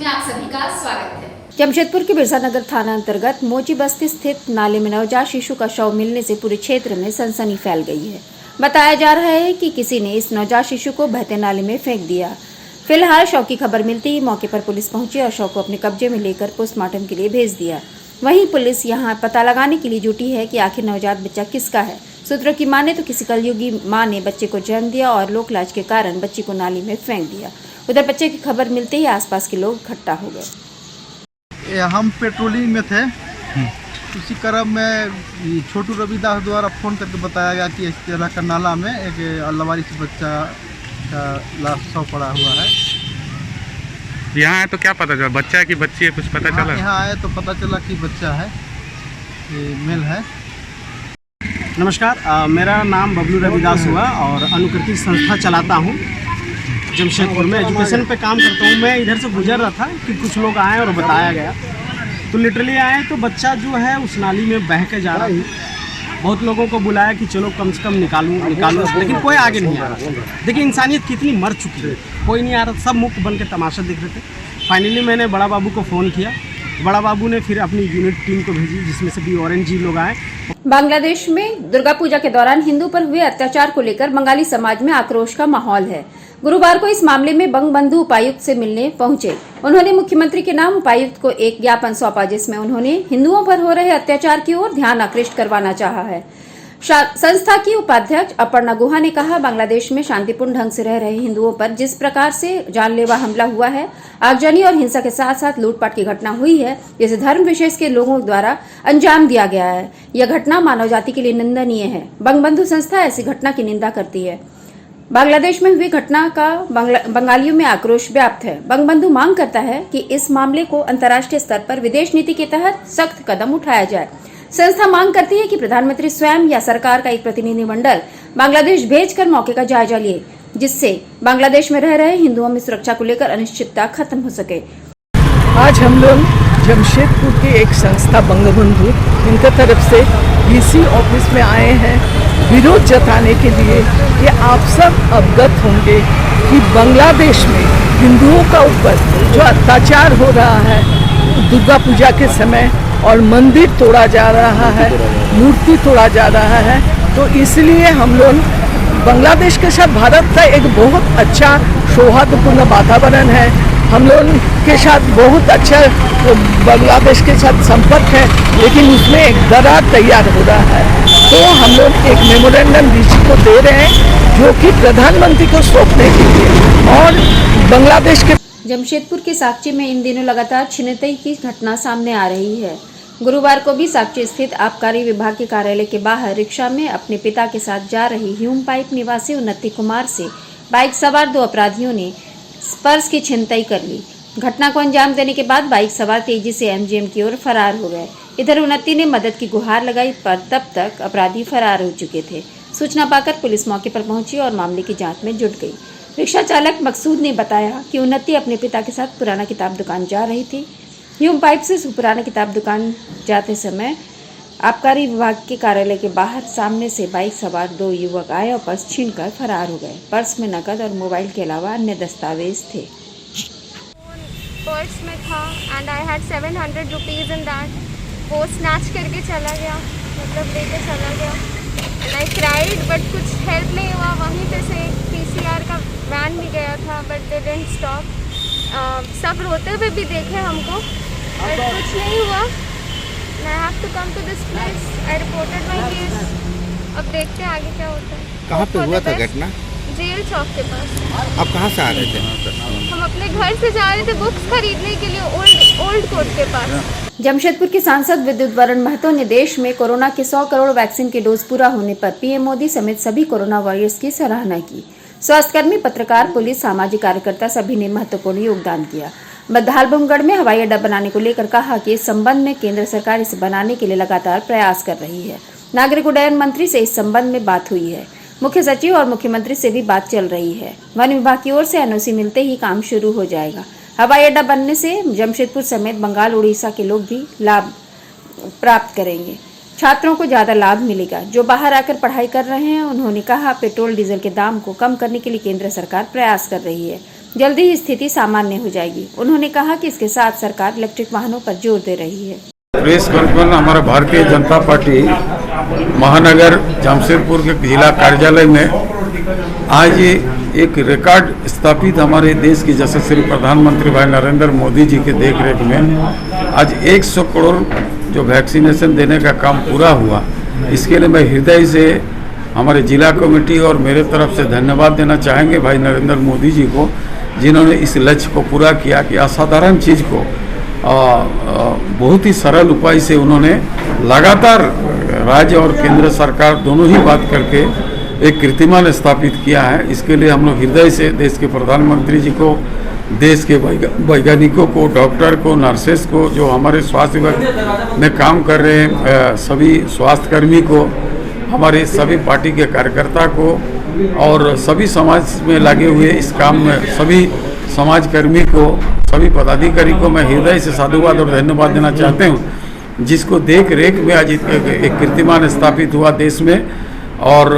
आप सभी का स्वागत है। जमशेदपुर के बिरसा नगर थाना अंतर्गत मोची बस्ती स्थित नाले में नवजात शिशु का शव मिलने से पूरे क्षेत्र में सनसनी फैल गई है। बताया जा रहा है कि किसी ने इस नवजात शिशु को बहते नाले में फेंक दिया। फिलहाल शव की खबर मिलते ही मौके पर पुलिस पहुंची और शव को अपने कब्जे में लेकर पोस्टमार्टम के लिए भेज दिया। वहीं पुलिस यहां पता लगाने के लिए जुटी है कि आखिर नवजात बच्चा किसका है। सूत्रों की माने तो किसी कलयुगी मां ने बच्चे को जन्म दिया और लोकलाज के कारण बच्चे को नाली में फेंक दिया। उधर बच्चे की खबर मिलते ही आसपास के लोग इकट्ठा हो गए। हम पेट्रोलिंग में थे, उसी क्रम में छोटू रविदास द्वारा फ़ोन करके बताया गया कि इस तरह का नाला में एक लवारिस बच्चा का लाश शव पड़ा हुआ है। यहाँ आए तो क्या पता चला, बच्चा है कि बच्ची है, कुछ पता चला? यहाँ आए तो पता चला कि बच्चा है, ये मेल है। नमस्कार, मेरा नाम बबलू रविदास हुआ और अनुकृति संस्था चलाता हूँ। जमशेदपुर में एजुकेशन पे काम करता हूँ। मैं इधर से गुजर रहा था कि कुछ लोग आए और बताया गया, तो लिटरली आए तो बच्चा जो है उस नाली में बह के जा रहा है। बहुत लोगों को बुलाया कि चलो कम से कम निकालो, लेकिन कोई आगे नहीं आ रहा। देखिए इंसानियत कितनी मर चुकी है, कोई नहीं आ रहा, सब मुक्त बन के तमाशा देख रहे थे। फाइनली मैंने बड़ा बाबू को फ़ोन किया, बड़ा बाबू ने फिर अपनी यूनिट टीम को भेजी, जिसमें से भी ऑरेंज जी लोग आए। बांग्लादेश में दुर्गा पूजा के दौरान हिंदू पर हुए अत्याचार को लेकर बंगाली समाज में आक्रोश का माहौल है। गुरुवार को इस मामले में बंगबंधु उपायुक्त से मिलने पहुंचे। उन्होंने मुख्यमंत्री के नाम उपायुक्त को एक ज्ञापन सौंपा, जिसमें उन्होंने हिंदुओं पर हो रहे अत्याचार की ओर ध्यान आकृष्ट करवाना चाहा है। संस्था की उपाध्यक्ष अपर्णा गुहा ने कहा, बांग्लादेश में शांतिपूर्ण ढंग से रह रहे हिंदुओं पर जिस प्रकार से जानलेवा हमला हुआ है, आगजनी और हिंसा के साथ साथ लूटपाट की घटना हुई है, जिसे धर्म विशेष के लोगों द्वारा अंजाम दिया गया है, यह घटना मानव जाति के लिए निंदनीय है। बंगबंधु संस्था ऐसी घटना की निंदा करती है। बांग्लादेश में हुई घटना का बंगालियों में आक्रोश व्याप्त है। बंगबंधु मांग करता है कि इस मामले को अंतर्राष्ट्रीय स्तर पर विदेश नीति के तहत सख्त कदम उठाया जाए। संस्था मांग करती है कि प्रधानमंत्री स्वयं या सरकार का एक प्रतिनिधिमंडल बांग्लादेश भेजकर मौके का जायजा लिए, जिससे बांग्लादेश में रह रहे हिंदुओं में सुरक्षा को लेकर अनिश्चितता खत्म हो सके। आज हम लोग जमशेदपुर की एक संस्था बंगबंधु, इनका तरफ से डीसी ऑफिस में आए हैं विरोध जताने के लिए कि आप सब अवगत होंगे कि बांग्लादेश में हिंदुओं का ऊपर जो अत्याचार हो रहा है दुर्गा पूजा के समय, और मंदिर तोड़ा जा रहा है, मूर्ति तोड़ा जा रहा है, तो इसलिए हम लोग बांग्लादेश के साथ भारत का एक बहुत अच्छा सौहार्दपूर्ण वातावरण है। हम लोग के साथ बहुत अच्छा बांग्लादेश के साथ संपर्क है, लेकिन उसमें एक दरार तैयार हो रहा है। तो हम लोग एक मेमोरेंडम डीसी को दे रहे हैं, जो कि प्रधानमंत्री को सौंपने के लिए। और बांग्लादेश के जमशेदपुर के साकची में इन दिनों लगातार छिनतई की घटना सामने आ रही है। गुरुवार को भी साकची स्थित आबकारी विभाग के कार्यालय के बाहर रिक्शा में अपने पिता के साथ जा रही ह्यूम पाइप निवासी उन्नति कुमार से बाइक सवार दो अपराधियों ने पर्स की छिनतई कर ली। घटना को अंजाम देने के बाद बाइक सवार तेजी से एमजीएम की ओर फरार हो गए। इधर उन्नति ने मदद की गुहार लगाई, पर तब तक अपराधी फरार हो चुके थे। सूचना पाकर पुलिस मौके पर पहुंची और मामले की जांच में जुट गई। रिक्शा चालक मकसूद ने बताया कि उन्नति अपने पिता के साथ पुराना किताब दुकान जा रही थी। ह्यूम पाइप से पुराना किताब दुकान जाते समय आबकारी विभाग के कार्यालय के बाहर सामने से बाइक सवार दो युवक आए और पर्स छीनकर फरार हो गए। पर्स में नकद और मोबाइल के अलावा अन्य दस्तावेज थे। पर्स में था and I had 700 rupees in that. वो स्नैच करके चला गया, मतलब लेके चला गया एंड आई क्राइड, बट कुछ हेल्प नहीं हुआ। वहीं पे से पीसीआर का वैन भी गया था, बट दे डिडंट स्टॉप। सब रोते हुए भी देखे हमको, बट कुछ नहीं हुआ। I have to come to this place, I reported my case. अब देखते हैं आगे क्या होता है। कहाँ पे हुआ था घटना? जेल चौक के पास। आप कहाँ से आ रहे थे? हम अपने घर से जा रहे थे बुक्स खरीदने के लिए ओल्ड कोर्ट के पास। जमशेदपुर के सांसद विद्युत वरण महतो ने देश में कोरोना के 100 करोड़ वैक्सीन के डोज पूरा होने पर पीएम मोदी समेत सभी कोरोना वॉरियर्स की सराहना की। स्वास्थ्यकर्मी, पत्रकार, पुलिस, सामाजिक कार्यकर्ता सभी ने महत्वपूर्ण योगदान किया। बद्दालबुमगढ़ में हवाई अड्डा बनाने को लेकर कहा कि इस संबंध में केंद्र सरकार इसे बनाने के लिए लगातार प्रयास कर रही है। नागरिक उड्डयन मंत्री से इस संबंध में बात हुई है। मुख्य सचिव और मुख्यमंत्री से भी बात चल रही है। वन विभाग की ओर से एनओसी मिलते ही काम शुरू हो जाएगा। हवाई अड्डा बनने से जमशेदपुर समेत बंगाल, उड़ीसा के लोग भी लाभ प्राप्त करेंगे। छात्रों को ज्यादा लाभ मिलेगा जो बाहर आकर पढ़ाई कर रहे हैं। उन्होंने कहा, पेट्रोल डीजल के दाम को कम करने के लिए केंद्र सरकार प्रयास कर रही है। जल्दी ही स्थिति सामान्य हो जाएगी। उन्होंने कहा कि इसके साथ सरकार इलेक्ट्रिक वाहनों पर जोर दे रही है। प्रेस कॉन्फ्रेंस हमारा भारतीय जनता पार्टी महानगर जमशेदपुर के जिला कार्यालय में आज एक रिकॉर्ड स्थापित हमारे देश के यशस्वी प्रधानमंत्री भाई नरेंद्र मोदी जी के देखरेख में आज 100 करोड़ जो वैक्सीनेशन देने का काम पूरा हुआ। इसके लिए मैं हृदय से हमारे जिला कमेटी और मेरे तरफ से धन्यवाद देना चाहेंगे भाई नरेंद्र मोदी जी को, जिन्होंने इस लक्ष्य को पूरा किया कि असाधारण चीज़ को बहुत ही सरल उपाय से उन्होंने लगातार राज्य और केंद्र सरकार दोनों ही बात करके एक कीर्तिमान स्थापित किया है। इसके लिए हम लोग हृदय से देश के प्रधानमंत्री जी को, देश के वैज्ञानिकों को, डॉक्टर को, नर्सेस को, जो हमारे स्वास्थ्य विभाग में काम कर रहे हैं सभी स्वास्थ्यकर्मी को, हमारे सभी पार्टी के कार्यकर्ता को और सभी समाज में लगे हुए इस काम में सभी समाजकर्मी को, सभी पदाधिकारी को मैं हृदय से साधुवाद और धन्यवाद देना चाहते हूँ, जिसको देख रेख में आज एक कीर्तिमान स्थापित हुआ देश में। और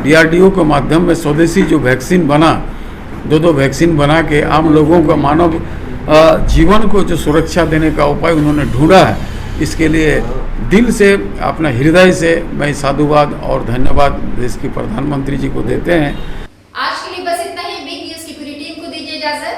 DRDO के माध्यम में स्वदेशी जो वैक्सीन बना, दो वैक्सीन बना के आम लोगों का मानव जीवन को जो सुरक्षा देने का उपाय उन्होंने ढूंढा है, इसके लिए दिल से अपना हृदय से मैं साधुवाद और धन्यवाद देश के प्रधानमंत्री जी को देते हैं। आज के लिए बस इतना ही। बिग न्यूज़ की पूरी टीम को दीजिए इजाजत।